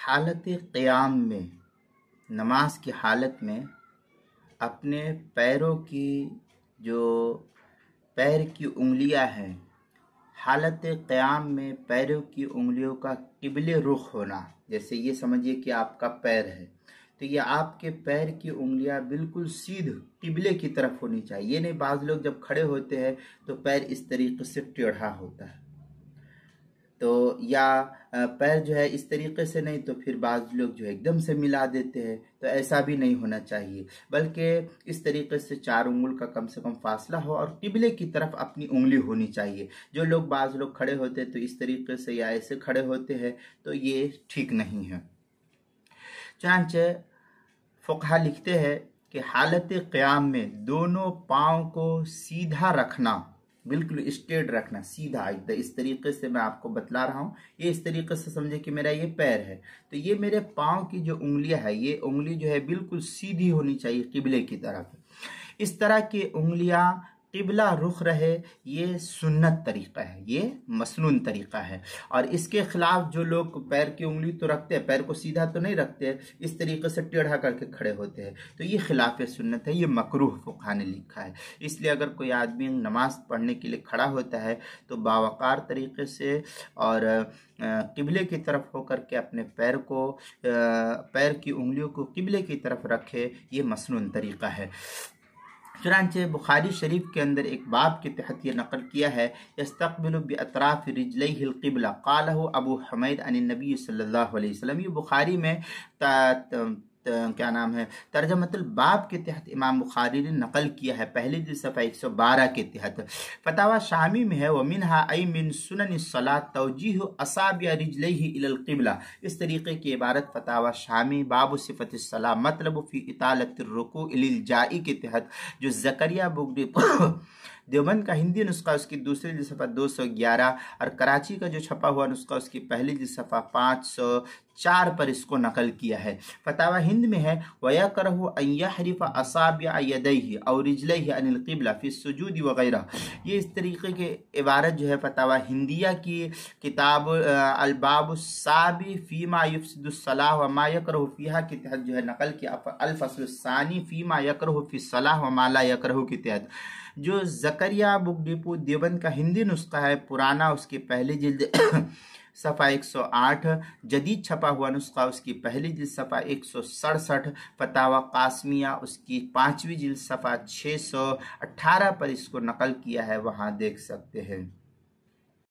हालत क़याम में, नमाज की हालत में अपने पैरों की जो पैर की उंगलियां हैं, हालत क़याम में पैरों की उंगलियों का किबले रुख होना। जैसे ये समझिए कि आपका पैर है, तो ये आपके पैर की उंगलियां बिल्कुल सीध किबले की तरफ होनी चाहिए। ये नहीं बाज़ लोग जब खड़े होते हैं तो पैर इस तरीके से टेढ़ा होता है, तो या पैर जो है इस तरीके से, नहीं तो फिर बाज़ लोग जो है एकदम से मिला देते हैं। तो ऐसा भी नहीं होना चाहिए, बल्कि इस तरीके से 4 उंगल का कम से कम फासला हो और किबले की तरफ अपनी उंगली होनी चाहिए। जो लोग बाज़ लोग खड़े होते हैं तो इस तरीके से या ऐसे खड़े होते हैं, तो ये ठीक नहीं है। चनांचे फ़ुक़हा लिखते हैं कि हालत क़याम में दोनों पाँव को सीधा रखना, बिल्कुल स्ट्रेट रखना, सीधा इस तरीके से मैं आपको बतला रहा हूँ। ये इस तरीके से समझे कि मेरा ये पैर है, तो ये मेरे पाँव की जो उंगलियां है, ये उंगली जो है बिल्कुल सीधी होनी चाहिए किबले की तरफ। इस तरह की उंगलियां किबला रुख रहे, ये सुन्नत तरीका है, ये मसनून तरीका है। और इसके खिलाफ जो लोग पैर की उंगली तो रखते हैं, पैर को सीधा तो नहीं रखते, इस तरीके से टेढ़ा करके खड़े होते हैं, तो ये खिलाफ सुन्नत है, ये मकरूह फ़ुक़हा ने लिखा है। इसलिए अगर कोई आदमी नमाज पढ़ने के लिए खड़ा होता है तो बावकार तरीके से और किबले की तरफ होकर के अपने पैर की उंगलियों को किबले की तरफ रखे, ये मसनून तरीका है। चुनांचे बुखारी शरीफ के अंदर एक बाब के तहत ये नकल किया है, यस्तक़बिलु बिअतराफ़ि रिजलैहिल क़िबला क़ालहु अबू हुमैद अन नबी सल्लल्लाहु अलैहि वसल्लम। ये बुखारी में क्या नाम है, तर्जमतुल बाब के तहत इमाम बुखारी ने नकल किया है, पहले जिल्द सफ़ा 112 के तहत। फतावा शामी में है, वमिनहा आई मिन सुननिस सलात तौजीह असाबिया रिजलैहि इलल क़िबला। इस तरीके की इबारत फतावा शामी बाबु सिफ़तिस सला मतलब फ़ी इतालतिर रुकू इलिल जाई के तहत, जो ज़करिया बुगडी देवबंद का हिंदी नुस्खा उसकी दूसरी जिल्द सफ़ा 211 और कराची का जो छपा हुआ नुस्खा उसकी पहली जिल्द सफ़ा 504 पर इसको नकल किया है। फतावा हिंद में है, वयकरहु अन यहरिफ़ असाबिअ यदैहि और रिजलैहि अनिल क़िबला फ़ी सुजूद वगैरह। ये इस तरीके की इबारत जो है फतावा हिंदिया की किताब अलबाबुस्साबी फ़ीमा युफ़सिदुस सलाह व मा यकरहु फ़ीहा के तहत जो है नकल किया। अल फ़स्लुस्सानी फ़ीमा यकरहु फ़ी सलाह व मा ला यकरहु के तहत, जो ज़करिया बुक डिपो देवबंद का हिंदी नुस्खा है पुराना, उसकी पहली जिल्द सफ़ा 108, जदीद छपा हुआ नुस्खा उसकी पहली जिल्द सफ़ा 167, फतावा कासमिया उसकी 5वीं जिल्द सफ़ा 618 पर इसको नकल किया है, वहाँ देख सकते हैं।